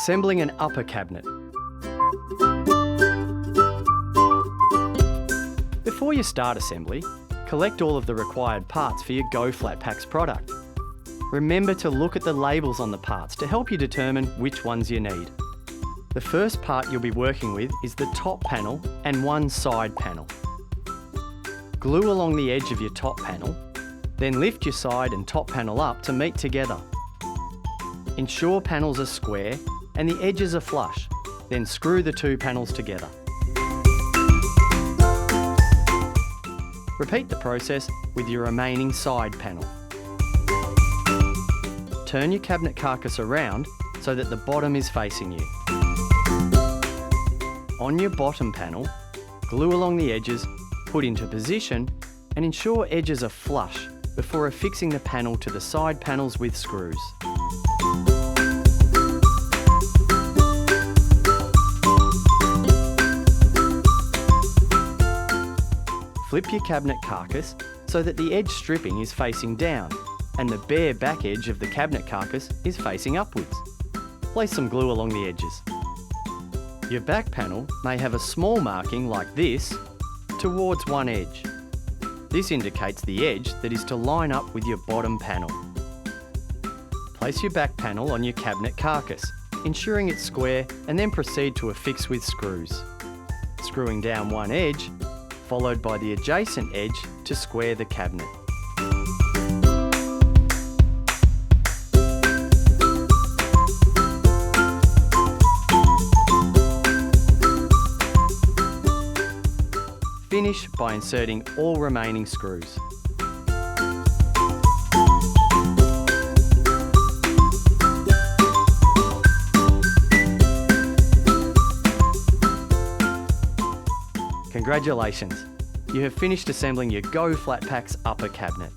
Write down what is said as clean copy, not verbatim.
Assembling an upper cabinet. Before you start assembly, collect all of the required parts for your goFlatpacks product. Remember to look at the labels on the parts to help you determine which ones you need. The first part you'll be working with is the top panel and one side panel. Glue along the edge of your top panel, then lift your side and top panel up to meet together. Ensure panels are square and the edges are flush, then screw the two panels together. Repeat the process with your remaining side panel. Turn your cabinet carcass around so that the bottom is facing you. On your bottom panel, glue along the edges, put into position and ensure edges are flush before affixing the panel to the side panels with screws. Flip your cabinet carcass so that the edge stripping is facing down and the bare back edge of the cabinet carcass is facing upwards. Place some glue along the edges. Your back panel may have a small marking like this towards one edge. This indicates the edge that is to line up with your bottom panel. Place your back panel on your cabinet carcass, ensuring it's square, and then proceed to affix with screws. Screwing down one edge, followed by the adjacent edge to square the cabinet. Finish by inserting all remaining screws. Congratulations! You have finished assembling your goFlatpacks upper cabinet.